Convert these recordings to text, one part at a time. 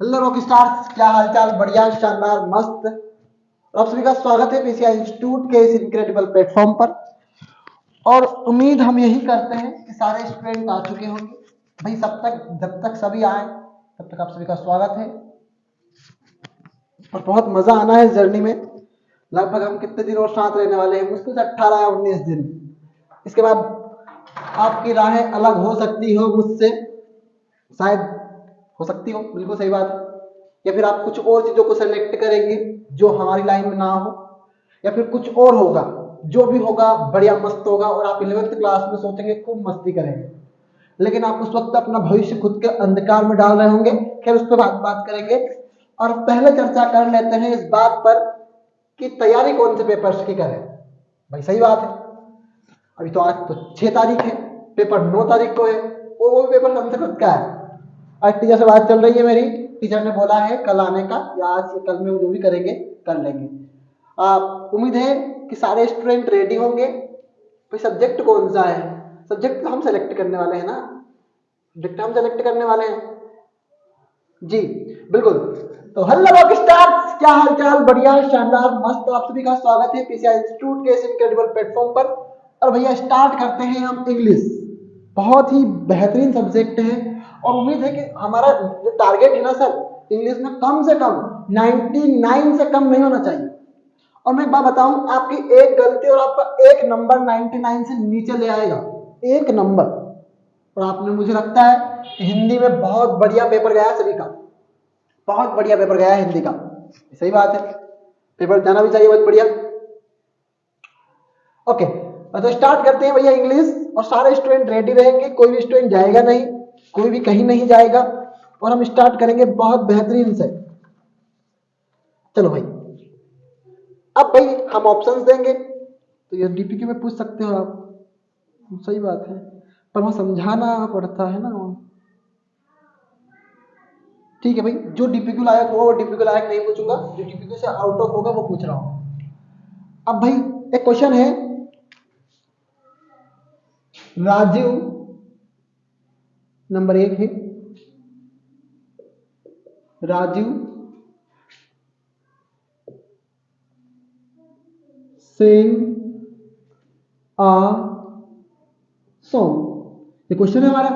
Hello rock stars, क्या हालचाल? बढ़िया, शानदार, मस्त। आप सभी का स्वागत है पीसीआई इंस्टीट्यूट के इस इनक्रेडिबल प्लेटफॉर्म पर। और उम्मीद हम यही करते हैं कि सारे स्टूडेंट आ चुके होंगे। भाई जब तक सभी आए तब तक आप सभी का स्वागत है और बहुत मजा आना है इस जर्नी में। लगभग हम कितने दिन और साथ रहने वाले हैं? मुश्किल से 18 या 19 दिन। इसके बाद आपकी राहें अलग हो सकती हो मुझसे, शायद हो सकती हो, बिल्कुल सही बात है। या फिर आप कुछ और चीजों को सेलेक्ट करेंगे जो हमारी लाइन में ना हो, या फिर कुछ और होगा। जो भी होगा बढ़िया मस्त होगा और आप 11th क्लास में सोचेंगे खूब मस्ती करेंगे, लेकिन आप उस वक्त अपना भविष्य खुद के अंधकार में डाल रहे होंगे। खैर, उस पर बात करेंगे। और पहले चर्चा कर लेते हैं इस बात पर कि तैयारी कौन से पेपर्स की करें। भाई सही बात है, अभी तो आज तो 6 तारीख है, पेपर 9 तारीख को है। वो पेपर हमसे खुद का है। आज टीचर से बात चल रही है मेरी, टीचर ने बोला है कल आने का, या आज या कल में जो भी करेंगे कर लेंगे। उम्मीद है कि सारे स्टूडेंट रेडी होंगे। भाई सब्जेक्ट कौन सा है? सब्जेक्ट तो हम सेलेक्ट करने वाले हैं ना, सब्जेक्ट हम सेलेक्ट करने वाले हैं जी, बिल्कुल। तो हेलो रॉक स्टार्स, क्या हाल चाल? बढ़िया, शानदार, मस्त। आप सभी का स्वागत है पीसीआई इंस्टीट्यूट के इस इनक्रेडिबल प्लेटफॉर्म पर। और भैया स्टार्ट करते हैं हम इंग्लिश। बहुत ही बेहतरीन सब्जेक्ट है और उम्मीद है कि हमारा जो टारगेट है ना सर, इंग्लिश में कम से कम 99 से कम नहीं होना चाहिए। और मैं एक बात बताऊं, आपकी एक गलती और आपका एक नंबर 99 से नीचे ले आएगा, एक नंबर। और आपने, मुझे लगता है कि हिंदी में बहुत बढ़िया पेपर गया है सभी का, बहुत बढ़िया पेपर गया है हिंदी का। सही बात है, पेपर जाना भी चाहिए बहुत बढ़िया। ओके, तो स्टार्ट करते हैं भैया इंग्लिश। और सारे स्टूडेंट रेडी रहेंगे, कोई भी स्टूडेंट जाएगा नहीं, कोई भी कहीं नहीं जाएगा। और हम स्टार्ट करेंगे बहुत बेहतरीन से। चलो भाई, अब भाई हम ऑप्शंस देंगे, तो ये डीपीक्यू में पूछ सकते हो आप, सही बात है, पर वहां समझाना पड़ता है ना। ठीक है भाई, जो डीपीक्यू लायक होगा वो डीपीक्यू लायक नहीं पूछूंगा, जो डीपीक्यू से आउट ऑफ होगा वो पूछ रहा हूं। अब भाई एक क्वेश्चन है, राजीव नंबर 1 है। राजीव सिंह आ सॉन्ग, ये क्वेश्चन है हमारा।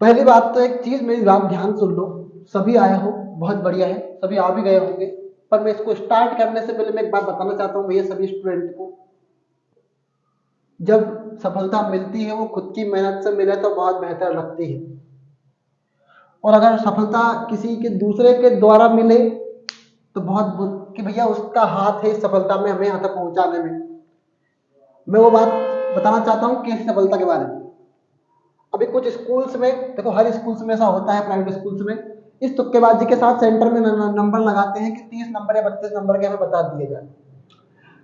पहली बात तो एक चीज मेरी बात ध्यान सुन लो, सभी आए हो बहुत बढ़िया है, सभी आ भी गए होंगे। पर मैं इसको स्टार्ट करने से पहले मैं एक बात बताना चाहता हूँ भैया सभी स्टूडेंट को। जब सफलता मिलती है वो खुद की मेहनत से मिले तो बहुत बेहतर लगती है, और अगर सफलता किसी के दूसरे के द्वारा मिले तो कि भैया उसका हाथ है इस सफलता में हमें यहाँ तक पहुंचाने में। मैं वो बात बताना चाहता हूँ कि सफलता के बारे में। अभी कुछ स्कूल्स में देखो, हर स्कूल्स में ऐसा होता है, प्राइवेट स्कूल्स में इस तुक्केबाजी के साथ सेंटर में नंबर लगाते हैं कि 30 नंबर या 32 नंबर के हमें बता दिए जाए।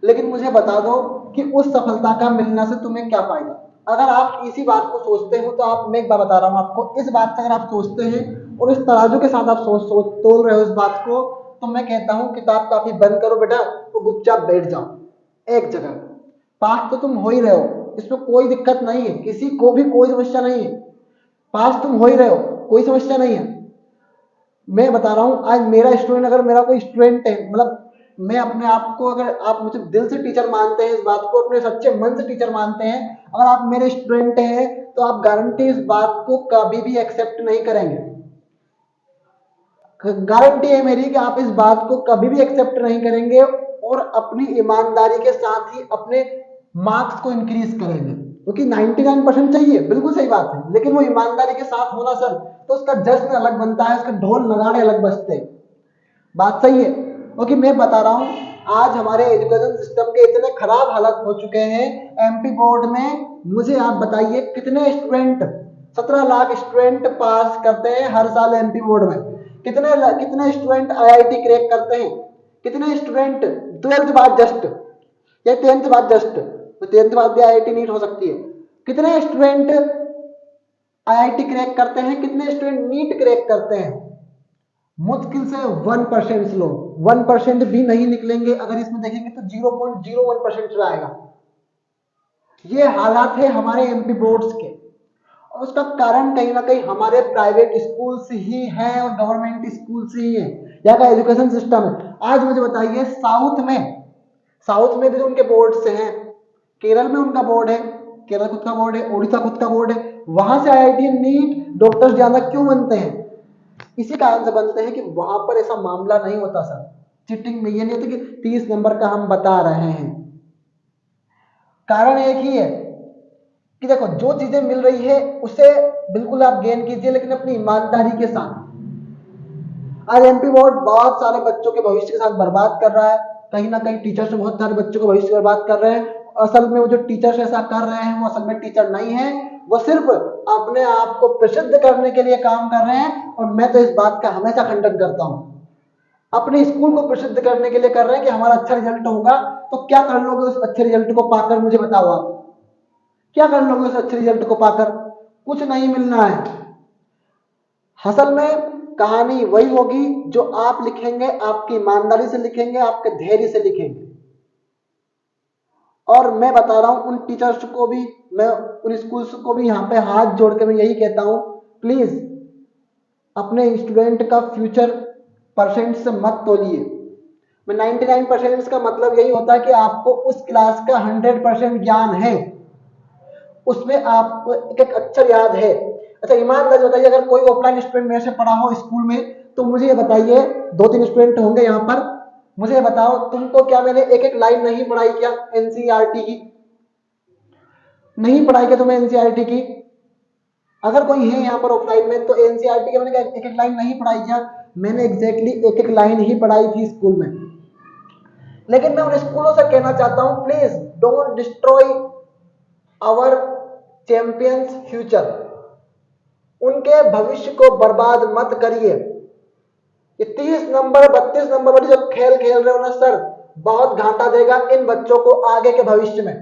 लेकिन मुझे बता दो कि उस सफलता का मिलने से तुम्हें क्या फायदा? अगर आप इसी बात को सोचते हो तो आप, मैं एक बात बता रहा हूँ आपको, इस बात का अगर आप सोचते हैं और इस तराजू के साथ आप सोच तोल रहे हो इस बात को, तो मैं कहता हूँ किताब काफी बंद करो बेटा, तो चुपचाप बैठ जाओ एक जगह। पास तो तुम हो ही रहे हो, इसमें कोई दिक्कत नहीं है, किसी को भी कोई समस्या नहीं है। पास तुम हो ही रहे हो, कोई समस्या नहीं है। मैं बता रहा हूँ, आज मेरा स्टूडेंट, अगर मेरा कोई स्टूडेंट है, मतलब मैं अपने आप को, अगर आप मुझे दिल से टीचर मानते हैं, इस बात को अपने सच्चे मन से टीचर मानते हैं, अगर आप मेरे स्टूडेंट हैं तो आप गारंटी इस बात को कभी भी एक्सेप्ट नहीं करेंगे। गारंटी है मेरी कि आप इस बात को कभी भी एक्सेप्ट नहीं करेंगे और अपनी ईमानदारी के साथ ही अपने मार्क्स को इंक्रीज करेंगे। क्योंकि 99% चाहिए, बिल्कुल सही बात है, लेकिन वो ईमानदारी के साथ होना सर, तो उसका जश्न अलग बनता है, उसके ढोल नगाड़े अलग बजते हैं। बात सही है। क्योंकि मैं बता रहा हूं, आज हमारे एजुकेशन सिस्टम के इतने खराब हालत हो चुके हैं। एमपी बोर्ड में मुझे आप बताइए कितने स्टूडेंट, 17 लाख स्टूडेंट पास करते हैं हर साल एमपी बोर्ड में। कितने कितने स्टूडेंट आईआईटी क्रैक करते हैं? कितने स्टूडेंट 12th बाद जस्ट या 10th बाद जस्ट, तो 10th बाद भी आईआईटी नीट हो सकती है। कितने स्टूडेंट आईआईटी क्रैक करते हैं? कितने स्टूडेंट नीट क्रैक करते हैं? मुश्किल से 1% लोग, 1% भी नहीं निकलेंगे। अगर इसमें देखेंगे तो 0.01% आएगा। ये हालात है हमारे एमपी बोर्ड्स के। उसका कारण कहीं ना कहीं हमारे प्राइवेट स्कूल्स ही हैं और गवर्नमेंट स्कूल्स ही हैं, यहाँ का एजुकेशन सिस्टम है। आज मुझे बताइए साउथ में भी तो उनके बोर्ड से हैं, केरल में उनका बोर्ड है, केरल खुद का बोर्ड है, उड़ीसा खुद का बोर्ड है, वहां से आईआईटी नीट डॉक्टर ज्यादा क्यों बनते हैं? इसी कारण से बनते हैं कि वहां पर ऐसा मामला नहीं होता सर। चीटिंग में ये नहीं होता कि 30 नंबर का हम बता रहे हैं। कारण एक ही है कि देखो जो चीजें मिल रही है उसे बिल्कुल आप गेन कीजिए, लेकिन अपनी ईमानदारी के साथ। आज एमपी बोर्ड बहुत सारे बच्चों के भविष्य के साथ बर्बाद कर रहा है, कहीं ना कहीं टीचर्स बहुत सारे बच्चों को भविष्य बर्बाद कर रहे हैं। असल में वो जो टीचर्स ऐसा कर रहे हैं वो असल में टीचर नहीं है, वो सिर्फ अपने आप को प्रसिद्ध करने के लिए काम कर रहे हैं। और मैं तो इस बात का हमेशा खंडन करता हूं। अपने स्कूल को प्रसिद्ध करने के लिए कर रहे हैं कि हमारा अच्छा रिजल्ट होगा, तो क्या कर लोगे उस अच्छे रिजल्ट को पाकर? मुझे बताओ आप क्या कर लोगे उस अच्छे रिजल्ट को पाकर? कुछ नहीं मिलना है। असल में कहानी वही होगी जो आप लिखेंगे, आपकी ईमानदारी से लिखेंगे, आपके धैर्य से लिखेंगे। और मैं बता रहा हूं उन टीचर्स को भी, मैं उन स्कूल्स को भी यहाँ पे हाथ जोड़ के मैं यही कहता हूं, प्लीज अपने स्टूडेंट का फ्यूचर परसेंट से मत तोलिए। मैं 99% का मतलब यही होता है कि आपको उस क्लास का 100% ज्ञान है, उसमें आपको एक एक अक्षर याद है। अच्छा ईमानदारी बताइए, अगर कोई ऑफलाइन स्टूडेंट मेरे से पढ़ा हो स्कूल में, तो मुझे ये बताइए, 2-3 स्टूडेंट होंगे यहाँ पर, मुझे ये बताओ तुमको क्या मैंने एक एक लाइन नहीं पढ़ाई क्या एनसीईआरटी की? नहीं पढ़ाई क्या तुम्हें एनसीईआरटी की? अगर कोई है यहाँ पर ऑफलाइन में, तो एनसीईआरटी के मैंने एक एक लाइन नहीं पढ़ाई क्या? मैंने एग्जैक्टली एक एक लाइन ही पढ़ाई थी स्कूल में। लेकिन मैं उन स्कूलों से कहना चाहता हूं, please don't destroy our champions future. उनके भविष्य को बर्बाद मत करिए। ये 30 नंबर 32 नंबर वाली जो खेल खेल रहे हो ना सर, बहुत घाटा देगा इन बच्चों को आगे के भविष्य में।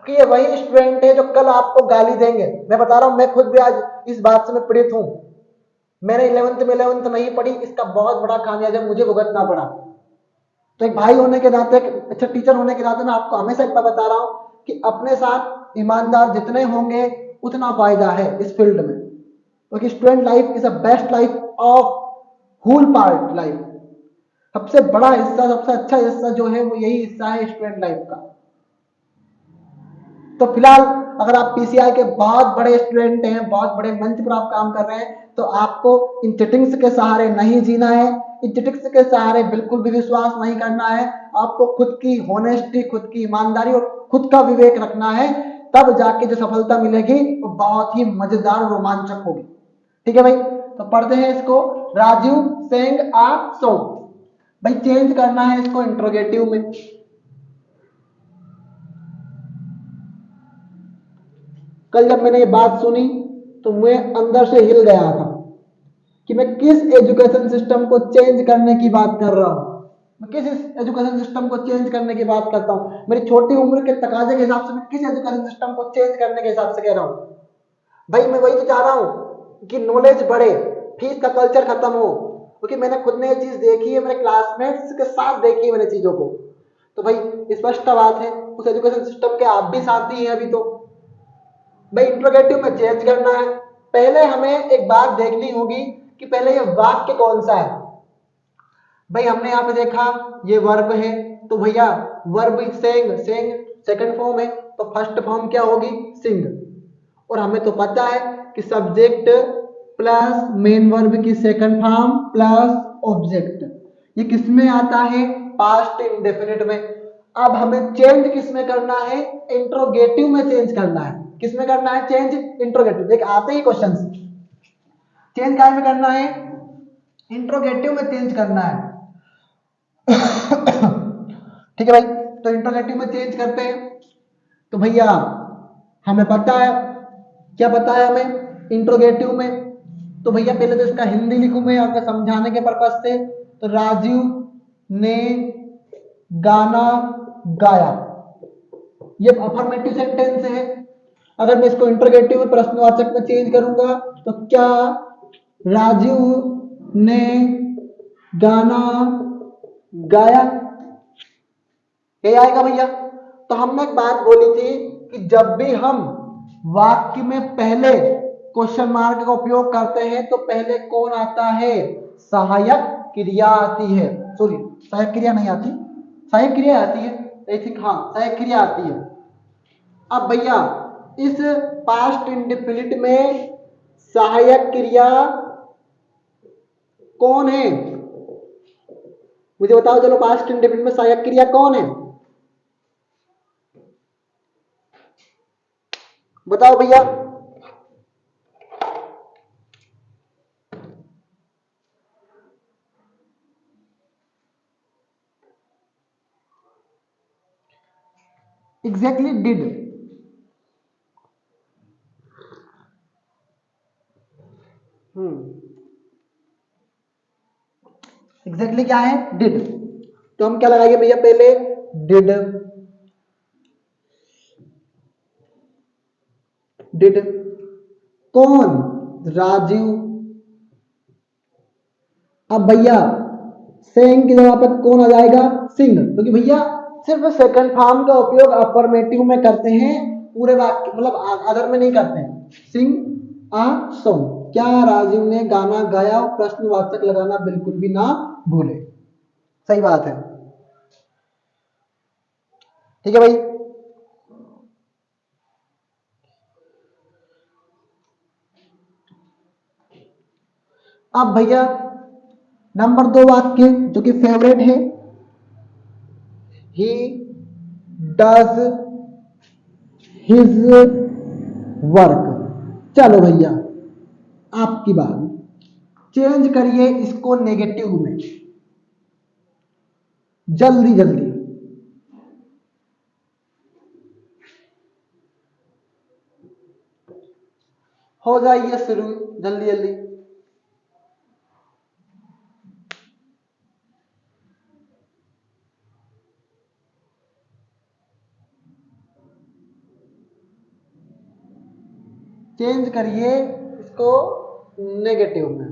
कि ये वही स्टूडेंट है जो कल आपको गाली देंगे। मैं बता रहा हूं, मैं खुद भी आज इस बात से मैं पीड़ित हूं। मैंने 11th नहीं पढ़ी, इसका बहुत बड़ा खामियाजा मुझे भुगतना पड़ा। तो एक भाई होने के नाते, एक अच्छा टीचर होने के नाते मैं आपको हमेशा इतना बता रहा हूं कि अपने साथ ईमानदार जितने होंगे उतना फायदा है इस फील्ड में, क्योंकि student life is a best life of whole part life. सबसे बड़ा हिस्सा, सबसे अच्छा हिस्सा जो है वो यही हिस्सा है स्टूडेंट लाइफ का। तो फिलहाल अगर आप पीसीआई के बहुत बड़े स्टूडेंट हैं, बहुत बड़े मंच पर आप काम कर रहे हैं, तो आपको इन चिटिंग्स के सहारे नहीं जीना है, इन चिटिंग्स के सहारे बिल्कुल भी विश्वास नहीं करना है। आपको खुद की होनेस्टी, खुद की ईमानदारी और खुद का विवेक रखना है, तब जाके जो सफलता मिलेगी वो बहुत ही मजेदार और रोमांचक होगी। ठीक है भाई, तो पढ़ते हैं इसको। राजू सेंग आ सॉन्ग, भाई चेंज करना है इसको इंट्रोगेटिव में। कल जब मैंने ये बात सुनी तो मैं अंदर से हिल गया था कि मैं किस एजुकेशन सिस्टम को चेंज करने की बात कर रहा हूं। मैं किस एजुकेशन सिस्टम को चेंज करने की बात करता हूं? मेरी छोटी उम्र के तकाजे के हिसाब से मैं किस एजुकेशन सिस्टम को चेंज करने के हिसाब से कह रहा हूं? भाई मैं वही तो चाह रहा हूं कि नॉलेज बढ़े, फीस का कल्चर खत्म हो, क्योंकि मैंने खुद ने ये चीज देखी है, मेरे क्लासमेट्स के साथ देखी है मैंने चीजों को। तो भाई स्पष्ट बात है, उस एजुकेशन सिस्टम के आप भी साथी हैं अभी। तो भाई इंट्रोगेटिव में चेंज करना है। पहले हमें एक बात देखनी होगी कि पहले ये वाक्य कौन सा है। भाई हमने यहाँ पे देखा ये वर्ब है, तो भैया verb Seng, Seng second form है, तो फर्स्ट फॉर्म क्या होगी? सिंग। और हमें तो पता है कि सब्जेक्ट प्लस मेन वर्ब की सेकंड फॉर्म प्लस ऑब्जेक्ट, ये किस में आता है? पास्ट इंडेफिनिट में। अब हमें चेंज किस में करना है? इंट्रोगेटिव में चेंज करना है। किस में करना है चेंज? इंट्रोगेटिव। देख आते ही क्वेश्चन, चेंज काय में करना है? इंट्रोगेटिव में चेंज करना है। ठीक है भाई, तो इंट्रोगेटिव में चेंज करते हैं। तो भैया हमें पता है, क्या पता है हमें इंट्रोगेटिव में? तो भैया पहले तो इसका हिंदी लिखूं मैं आपको समझाने के पर्पज से। तो राजू ने गाना गाया, ये अफर्मेटिव सेंटेंस है। अगर मैं इसको इंट्रोगेटिव में प्रश्नवाचक में चेंज करूंगा तो क्या राजू ने गाना गाया, ये आएगा भैया। तो हमने एक बात बोली थी कि जब भी हम वाक्य में पहले क्वेश्चन मार्क का उपयोग करते हैं तो पहले कौन आता है, सहायक क्रिया आती है। सॉरी, सहायक क्रिया नहीं आती, सहायक क्रिया आती है, आई थिंक, हाँ सहायक क्रिया आती है। अब भैया इस पास्ट इंडेफिनिट में सहायक क्रिया कौन है, मुझे बताओ चलो, पास्ट इंडेफिनिट में सहायक क्रिया कौन है, बताओ भैया। Exactly did. एग्जैक्टली क्या है, डिड। तो हम क्या लगाएंगे भैया, पहले डिड, डिड कौन, राजीव। अब भैया सेइंग की जगह पर कौन आ जाएगा, सिंह, क्योंकि भैया सिर्फ सेकंड फॉर्म का उपयोग अफर्मेटिव में करते हैं, पूरे वाक्य मतलब अदर में नहीं करते हैं। सिंग आ सॉन्ग, क्या राजीव ने गाना गाया, प्रश्नवाचक लगाना बिल्कुल भी ना भूले। सही बात है, ठीक है भाई। अब भैया नंबर 2 वाक्य जो कि फेवरेट है, ही डज हिज वर्क। चलो भैया आपकी बात, चेंज करिए इसको नेगेटिव में, जल्दी जल्दी। हो जाइए शुरू, जल्दी जल्दी। चेंज करिए इसको नेगेटिव में।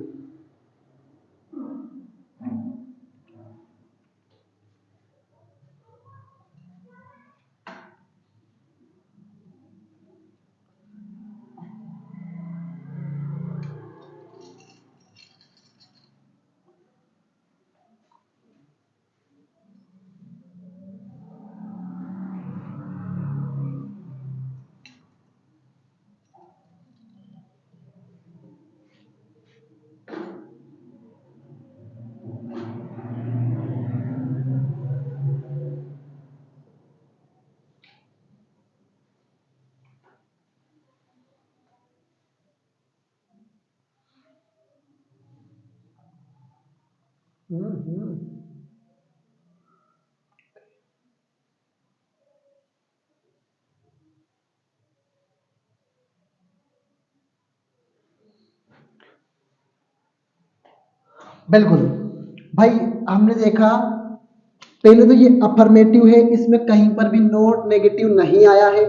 बिल्कुल भाई, हमने देखा पहले तो ये अफर्मेटिव है, इसमें कहीं पर भी नोट नेगेटिव नहीं आया है।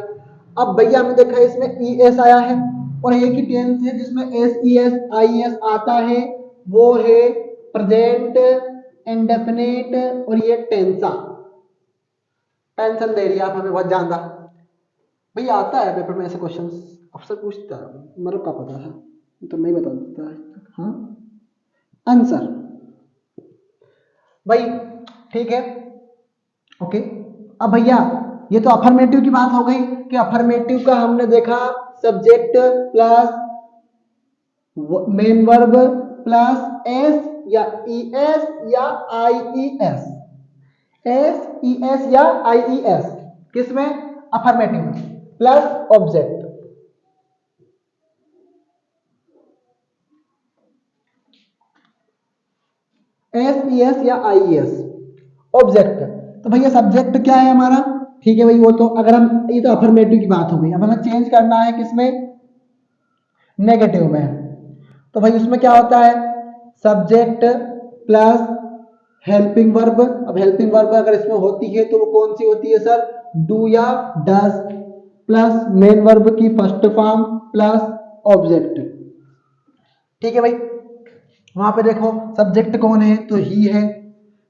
अब भैया हमने देखा इसमें ई एस आया है, और एक ही टेंस है जिसमें S E S I S आता है, वो है प्रेजेंट इंडेफिनिट, और ये टेंसा। टेंशन दे रही है आप हमें बहुत ज्यादा। भैया आता है पेपर में ऐसे क्वेश्चंस, अफसर पूछता है, मेरे को क्या पता है, तो नहीं बता देता है। हाँ आंसर भाई, ठीक है, ओके। अब भैया ये तो अफर्मेटिव की बात हो गई कि अफर्मेटिव का हमने देखा subject plus main verb plus S या ई एस या I E S, S E S या आई ई एस, किसमें, अफर्मेटिव में, plus object, S E S या आई ई एस, ऑब्जेक्ट। तो भैया सब्जेक्ट क्या है हमारा, ठीक है भाई, वो तो अगर हम, ये तो अफर्मेटिव की बात हो गई। अब हमें चेंज करना है किसमें, नेगेटिव में। तो भाई उसमें क्या होता है, सब्जेक्ट प्लस हेल्पिंग वर्ब। अब हेल्पिंग वर्ब अगर इसमें होती है तो वो कौन सी होती है सर, डू या डज, प्लस मेन वर्ब की फर्स्ट फॉर्म प्लस ऑब्जेक्ट। ठीक है भाई, वहां पे देखो सब्जेक्ट कौन है, तो ही है।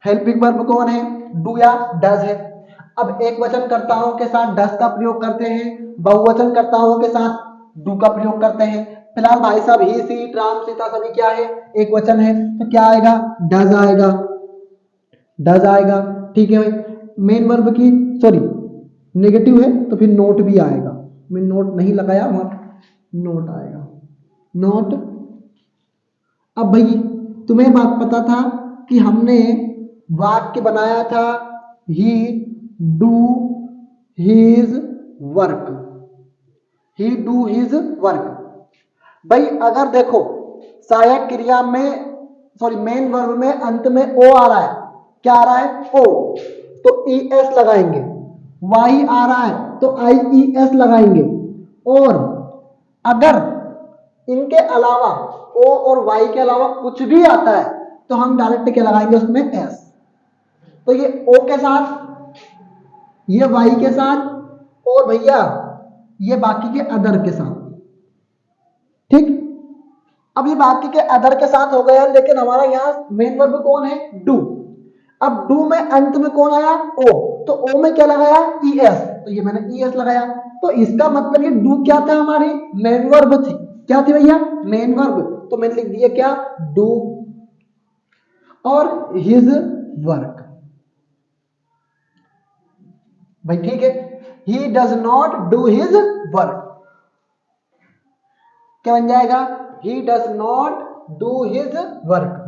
हेल्पिंग वर्ब कौन है, डू या डज है। अब एक वचन कर्ताओं के साथ डज का प्रयोग करते हैं, बहुवचन कर्ताओं के साथ डू का प्रयोग करते हैं। फिलहाल भाई साहब ही सी राम सीता सभी क्या है, एक वचन है, तो क्या आएगा, डज आएगा, डज आएगा। ठीक है भाई, मेन वर्ब की सॉरी नेगेटिव है तो फिर नोट भी आएगा, मैं नोट नहीं लगाया वहां नोट आएगा, नोट। अब भाई तुम्हें बात पता था कि हमने वाक्य बनाया था ही do his work, he do his work. भाई अगर देखो सहायक क्रिया में सॉरी मेन वर्ब में अंत में ओ आ रहा है, क्या आ रहा है, ओ, तो ई एस लगाएंगे, वाई आ रहा है तो आई ई एस लगाएंगे, और अगर इनके अलावा ओ और वाई के अलावा कुछ भी आता है तो हम डायरेक्ट क्या लगाएंगे उसमें एस। तो ये ओ के साथ, ये वाई के साथ, और भैया ये बाकी के अदर के साथ। ठीक, अब ये बाकी के अदर के साथ हो गया, लेकिन हमारा यहाँ मेन वर्ब कौन है, डू। अब डू में अंत में कौन आया, ओ, तो ओ में क्या लगाया, ई एस, तो ये मैंने ई एस लगाया। तो इसका मतलब ये डू क्या था, हमारी मेन वर्ब थी, क्या थी भैया, मेन वर्ब। तो मैंने लिख दिया क्या, डू और हिज वर्क। भाई ठीक है, he does not do his work, क्या बन जाएगा, he does not do his work.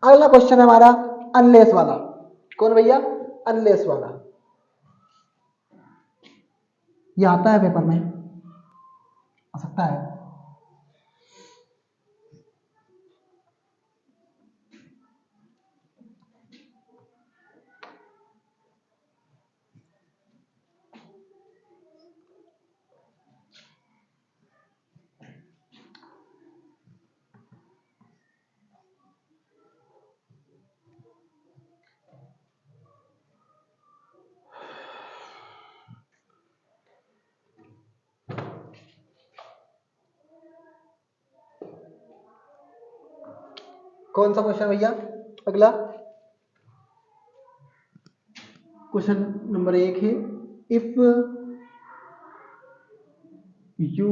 अगला क्वेश्चन है हमारा अनलेस वाला, कौन भैया, अनलेस वाला। ये आता है पेपर में, आ सकता है। कौन सा क्वेश्चन भैया, अगला क्वेश्चन नंबर 1 है, if you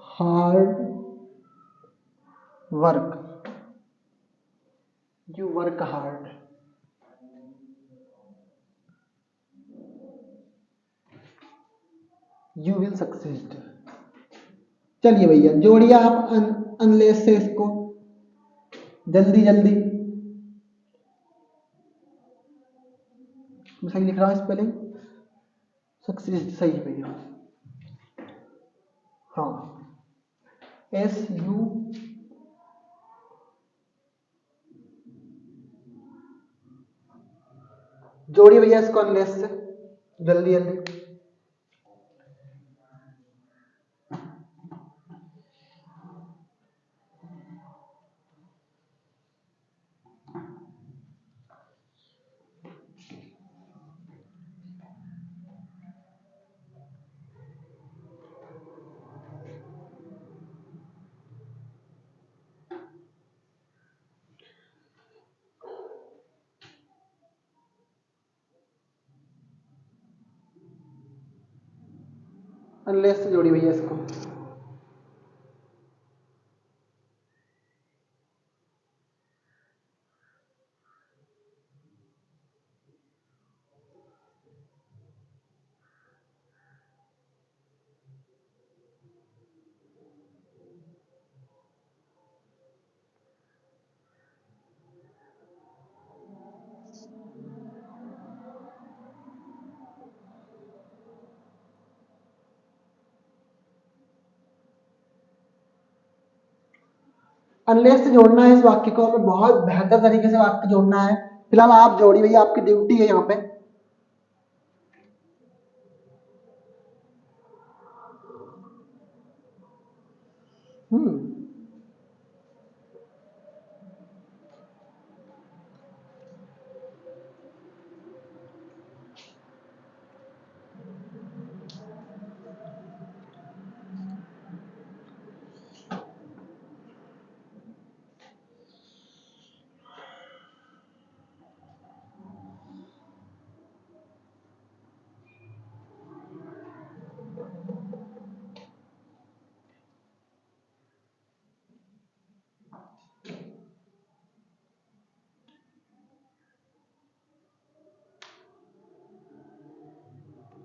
hard work, you work hard, you will succeed. चलिए भैया जोड़िए आप अनलेस से इसको, जल्दी जल्दी। मैं सही लिख रहा हूँ स्पेलिंग, सक्सीड सही है भैया, हाँ, एस यू जोड़िए भैया इसको अनलेस से, जल्दी जल्दी। अनलेस से जोड़िए भैया इसको। अनलेस से जोड़ना है इस वाक्य को, हमें बहुत बेहतर तरीके से वाक्य जोड़ना है। फिलहाल आप जोड़िए भैया, आपकी ड्यूटी है यहाँ पे। हम्म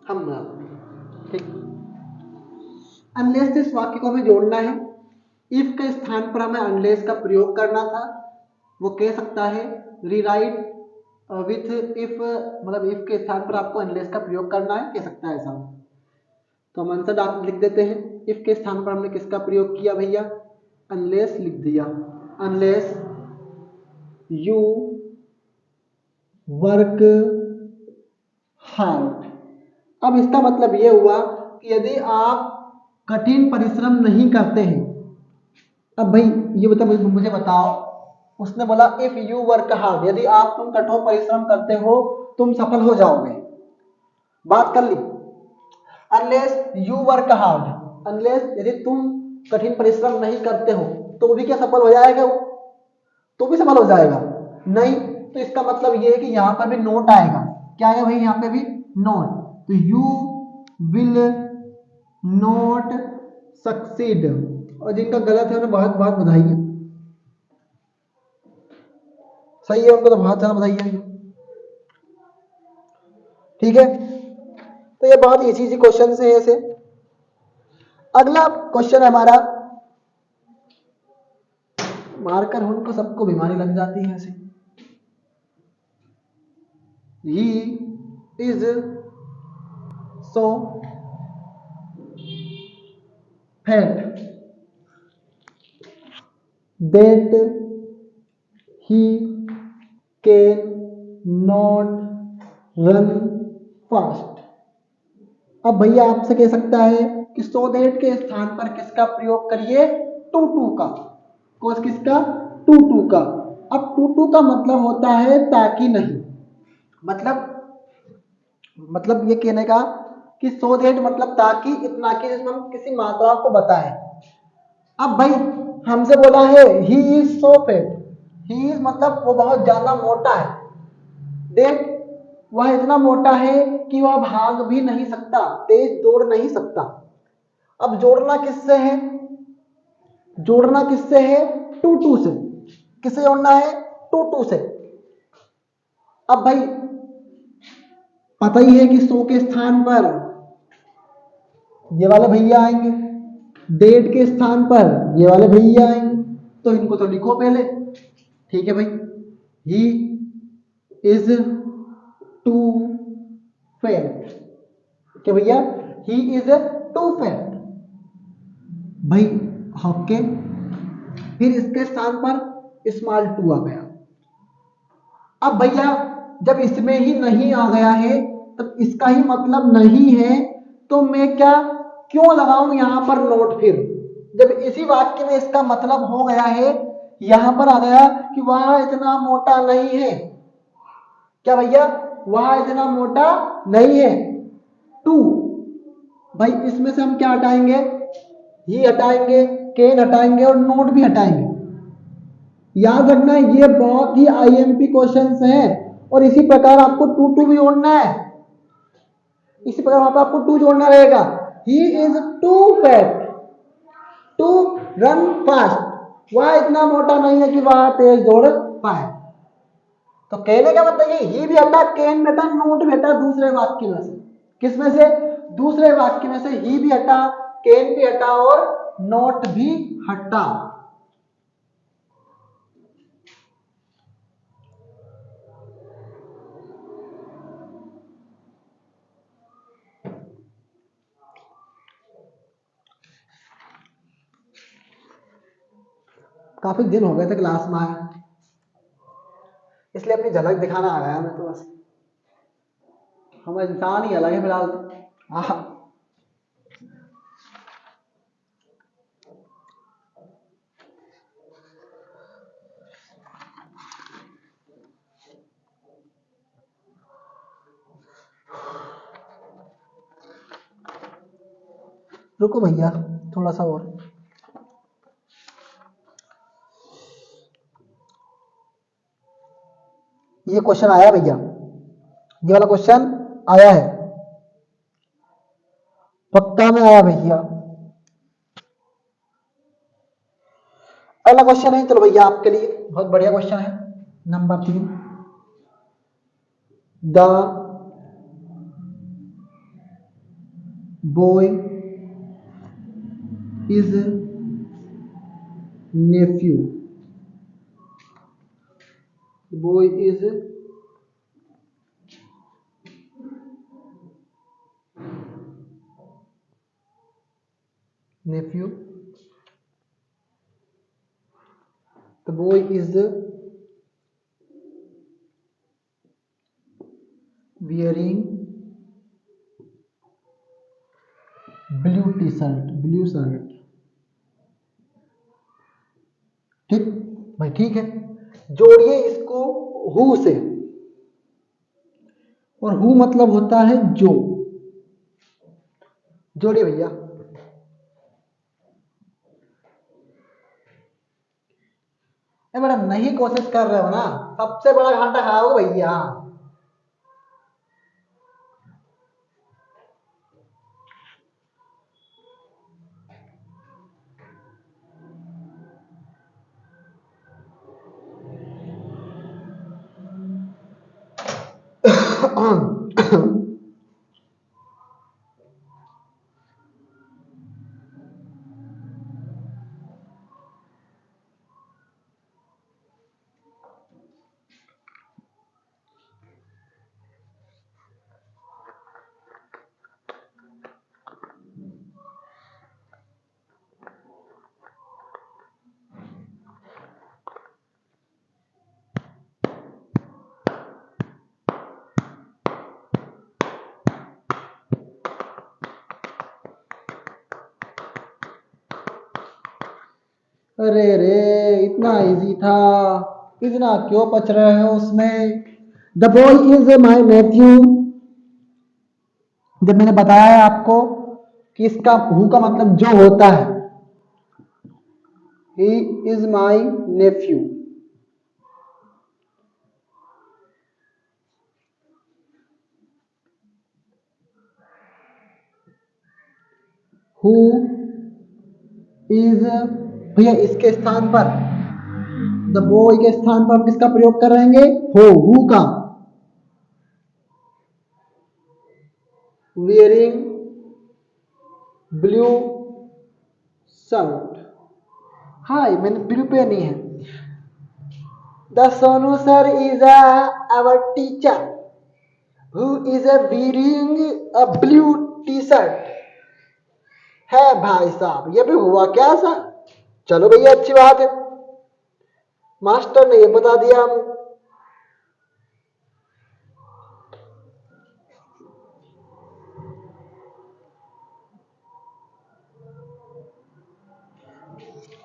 हम ठीक। अनलेस इस वाक्य को हमें जोड़ना है। इफ के स्थान पर हमें अनलेस का प्रयोग करना था। वो कह सकता है रीराइट विथ इफ, मतलब इफ के स्थान पर आपको अनलेस का प्रयोग करना है, कह सकता है ऐसा। तो हम आंसर डाक लिख देते हैं। इफ के स्थान पर हमने किसका प्रयोग किया भैया? अनलेस लिख दिया। Unless you work hard. अब इसका मतलब ये हुआ कि यदि आप कठिन परिश्रम नहीं करते हैं। अब भाई ये मुझे बताओ, उसने बोला इफ यू वर्क हार्ड, यदि आप तुम कठोर परिश्रम करते हो तुम सफल हो जाओगे। बात कर ली। Unless you work hard, unless यदि तुम कठिन परिश्रम नहीं करते हो तो भी क्या सफल हो जाएगा? वो तो भी सफल हो जाएगा नहीं। तो इसका मतलब ये है कि यहां पर भी नोट आएगा। क्या आएगा भाई? यहां पे भी नोट। तो यू विल नॉट सक्सीड। और जिनका गलत है उन्हें बहुत बहुत बधाई है। सही है उनको तो बहुत ज्यादा बधाई है। ठीक है, तो ये बहुत इजी इजी क्वेश्चन है ऐसे। अगला क्वेश्चन है हमारा, मारकर उनको सबको बीमारी लग जाती है ऐसे। He is so fat that he can not run fast. अब भैया आपसे कह सकता है कि सो दैट के स्थान पर किसका प्रयोग करिए? टू टू का। कोस किसका? टू टू का। अब टू टू का मतलब होता है ताकि नहीं। मतलब ये कहने का कि सो दैट मतलब ताकि, इतना कि जिसमें हम किसी मात्रा को बताएं। अब भाई हमसे बोला है he is so fat, he is मतलब वो बहुत ज्यादा मोटा है। दैट वह इतना मोटा है कि वह भाग भी नहीं सकता, तेज दौड़ नहीं सकता। अब जोड़ना किससे है? जोड़ना किससे है? टू टू से। किससे जोड़ना है? टू टू से। अब भाई पता ही है कि सो के स्थान पर ये वाले भैया आएंगे, डेट के स्थान पर ये वाले भैया आएंगे, तो इनको तो लिखो पहले। ठीक है भाई, ही इज टू फैट। क्या भैया? ही इज टू फैट भाई। ओके, फिर इसके स्थान पर स्मॉल टू आ गया। अब भैया जब इसमें ही नहीं आ गया है तब इसका ही मतलब नहीं है, तो मैं क्या क्यों लगाऊं यहां पर नोट? फिर जब इसी वाक्य में इसका मतलब हो गया है, यहां पर आ गया कि वह इतना मोटा नहीं है। क्या भैया? वह इतना मोटा नहीं है। टू भाई इसमें से हम क्या हटाएंगे? ही हटाएंगे, केन हटाएंगे और नोट भी हटाएंगे। याद रखना ये बहुत ही आईएमपी क्वेश्चंस हैं। और इसी प्रकार आपको टू टू भी जोड़ना है। इसी प्रकार वहां पर आपको टू जोड़ना रहेगा। He is too fat to run fast, वह इतना मोटा नहीं है कि वह तेज दौड़ पाए। तो कहने का मतलब ये ही भी हटा, कैन भी हटा, नोट भी हटा दूसरे वाक्य में से। किस में से? दूसरे वाक्य में से ही भी हटा, कैन भी हटा और नोट भी हटा। काफी दिन हो गए थे क्लास में आया, इसलिए अपनी झलक दिखाना आ गया मैं तो बस। हम इंसान ही अलग है फिलहाल तो। हाँ रुको भैया थोड़ा सा और। ये क्वेश्चन आया भैया, ये वाला क्वेश्चन आया है, पक्का में आया भैया। अगला क्वेश्चन है, चलो भैया आपके लिए बहुत बढ़िया क्वेश्चन है, number 3। The boy is nephew, boy is nephew, the boy is wearing blue shirt। ठीक भाई, ठीक है। जोड़िए इसको हु से, और हु मतलब होता है जो। जोड़िए भैया। मैडम नहीं कोशिश कर रहे हो ना, सबसे बड़ा घाटा खाओगे भैया। अरे रे, इतना इजी था, इतना क्यों पच रहे हो उसमें। The boy is my nephew, जब मैंने बताया है आपको कि इसका हु का मतलब जो होता है, he is my nephew. Who is, भैया इसके स्थान पर, द बॉय के स्थान पर हम किसका प्रयोग करेंगे, हो, हु का। wearing blue shirt. हाय, मैंने ब्लू पे नहीं है। The Sonu sir is our teacher who is wearing a blue T-shirt. है भाई साहब, ये भी हुआ क्या सर। चलो भैया अच्छी बात है, मास्टर ने ये बता दिया हमें।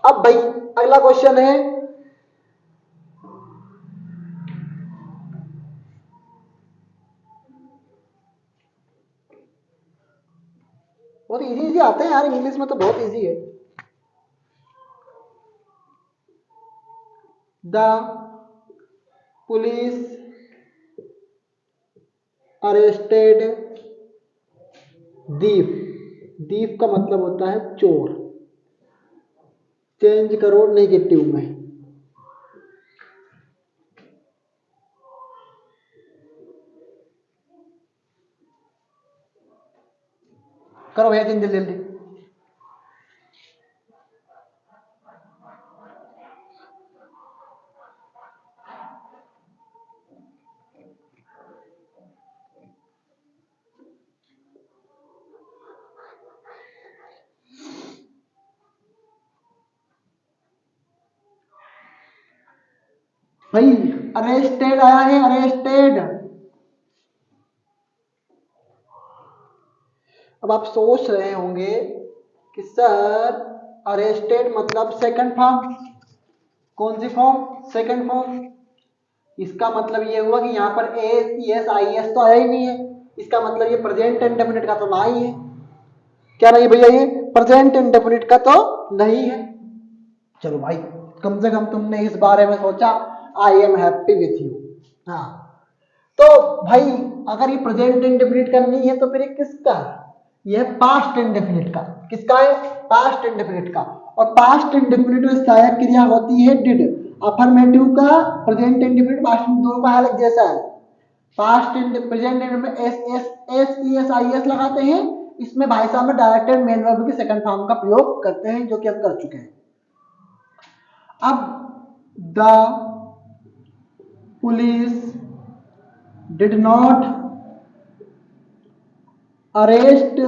अब भाई अगला क्वेश्चन है, बहुत इजी इजी आते हैं यार, इंग्लिश में तो बहुत इजी है। द पुलिस अरेस्टेड दीप, दीप का मतलब होता है चोर। चेंज करो नेगेटिव में। करो भैया जल्दी जल्दी। भाई अरेस्टेड आया है, अरेस्टेड। अब आप सोच रहे होंगे कि सर अरेस्टेड मतलब सेकंड फॉर्म, कौन सी फॉर्म, सेकंड फॉर्म। इसका मतलब ये हुआ कि यहाँ पर एस एस आई एस तो आया ही नहीं है, इसका मतलब ये प्रेजेंट इंडेफिनिट का तो ना ही है। क्या नहीं भैया, ये प्रेजेंट इंडेफिनिट का तो नहीं है। चलो भाई, कम से कम तुमने इस बारे में सोचा, I am happy with you. हाँ, तो भाई अगर ये प्रेजेंट इंडेफिनिट का नहीं है तो फिर ये किसका है? ये है पास्ट इंडेफिनिट का। किसका है? पास्ट इंडेफिनिट का। और पास्ट इंडेफिनिट में सहायक क्रिया होती है डिड। अफर्मेटिव का प्रेजेंट इंडेफिनिट पास्ट दोनों का हालत जैसा है। पास्ट प्रेजेंट में S S S E S I S लगाते हैं, इसमें भाई साहब में डायरेक्ट एंड मेन वर्ब की सेकंड फॉर्म का प्रयोग करते हैं, जो कि हम कर चुके हैं। अब the police did not arrest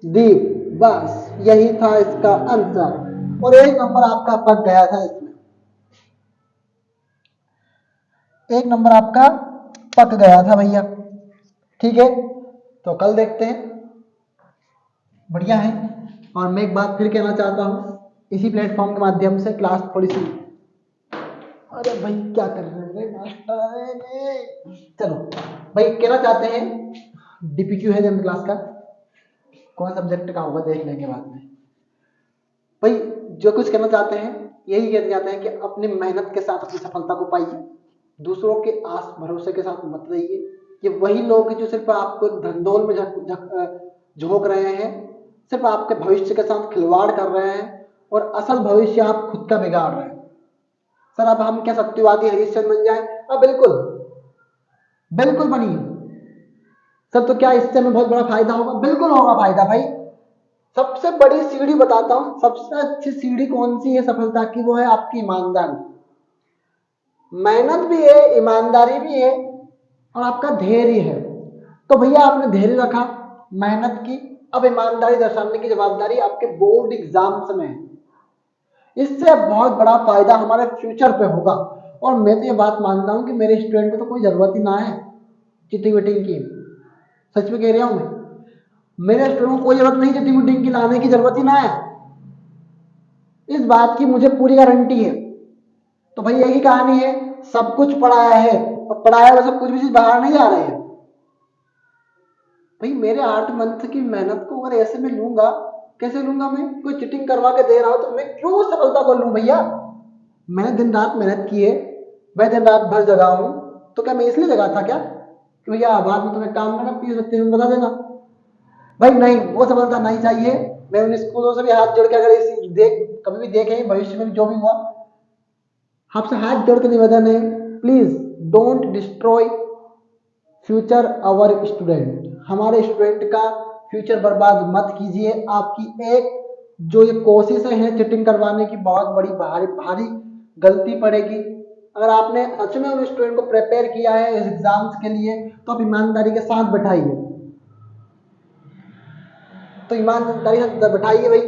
Deep, बस यही था इसका आंसर। और एक नंबर आपका पक गया था इसमें, एक नंबर आपका पक गया था भैया। ठीक है, तो कल देखते हैं। बढ़िया है। और मैं एक बात फिर कहना चाहता हूँ इसी प्लेटफॉर्म के माध्यम से, क्लास थोड़ी सी, अरे भाई क्या कर रहे हैं मास्टर, चलो भाई कहना चाहते हैं डीपीक्यू है जनरल क्लास का, कौन सब्जेक्ट का होगा देख लेंगे बाद में। भाई जो कुछ कहना चाहते हैं यही कहना चाहते हैं कि अपनी मेहनत के साथ अपनी सफलता को पाइए, दूसरों के आस भरोसे के साथ मत रहिए। ये वही लोग हैं जो सिर्फ आपको धंधोल में झोंक रहे हैं, सिर्फ आपके भविष्य के साथ खिलवाड़ कर रहे हैं, और असल भविष्य आप खुद का बिगाड़ रहे हैं। सर अब हम क्या सत्यवादी हरिश्चंद्र बन जाए? अब बिल्कुल बिल्कुल बनिए। सर तो क्या इससे हमें बहुत बड़ा फायदा होगा? बिल्कुल होगा फायदा भाई। सबसे बड़ी सीढ़ी बताता हूं, सबसे अच्छी सीढ़ी कौन सी है सफलता की? वो है आपकी ईमानदारी। मेहनत भी है, ईमानदारी भी है, और आपका धैर्य है। तो भैया आपने धैर्य रखा, मेहनत की, अब ईमानदारी दर्शाने की जवाबदारी आपके बोर्ड एग्जाम्स में है। इससे बहुत बड़ा फायदा हमारे फ्यूचर पे होगा। और मैं तो ये बात मानता हूं कि मेरे स्टूडेंट को तो कोई जरूरत ही ना है चीटिंग वीटिंग की। सच में कह रहा हूं मैं, मेरे स्टूडेंट को कोई जरूरत नहीं चीटिंग वीटिंग की, लाने की जरूरत ही ना है। इस बात की मुझे पूरी गारंटी है। तो भाई यही कहानी है, सब कुछ पढ़ाया है, और पढ़ाया हुआ सब कुछ भी चीज बाहर नहीं जा रही है। भाई मेरे 8 मंथ की मेहनत को अगर ऐसे में लूंगा, कैसे लूंगा? मैं कोई चीटिंग करवा के दे रहा हूं तो मैं क्यों सफलता को लूं भैया? मैंने दिन रात मेहनत की है, मैं दिन रात भर जगा हूं, तो क्या मैं इसलिए जगा था क्या कि भैया बाद में तुम्हें काम करना प्लीज बच्चे में बता देना? भाई नहीं, वो सफलता नहीं चाहिए। मैं उन स्कूलों से भी हाथ जोड़ के, अगर इसी कभी भी देखें भविष्य में भी जो भी हुआ, आपसे हाथ जोड़ के निवेदन है, please don't destroy future our student. हमारे स्टूडेंट का फ्यूचर बर्बाद मत कीजिए। आपकी एक जो ये कोशिशें हैं चिटिंग करवाने की, बहुत बड़ी भारी भारी गलती पड़ेगी। अगर आपने सच में उन स्टूडेंट को प्रिपेयर किया है इस एग्जाम्स के लिए, तो आप ईमानदारी के साथ बैठाइए, तो ईमानदारी से बैठाइए भाई।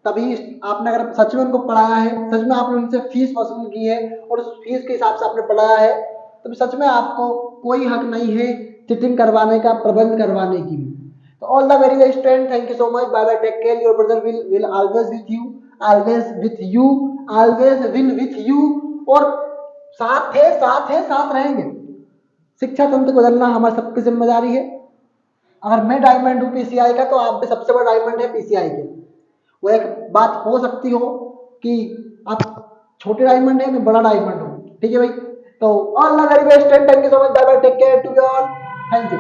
तभी आपने अगर सच में उनको पढ़ाया है, सच में आपने उनसे फीस वसूल की है, और उस फीस के हिसाब से आपने पढ़ाया है, तो सच में आपको कोई हक नहीं है चिटिंग करवाने का, प्रबंध करवाने की भी। तो all the very best student, thank you so much, bye bye, take care, your brother will always with you, always with you, always will with you. और साथ है, साथ है, साथ रहेंगे। शिक्षा तंत्र को बदलना हमारी सबकी जिम्मेदारी है। अगर मैं डायमंड हूँ पीसीआई का, तो आप भी सबसे बड़ा डायमंड है पीसीआई के। वो एक बात हो सकती हो कि आप छोटे डायमंड है, मैं बड़ा डायमंड हूँ, ठीक है भाई। तो all the very best, thank you so much, bye bye, take care to you all, thank you.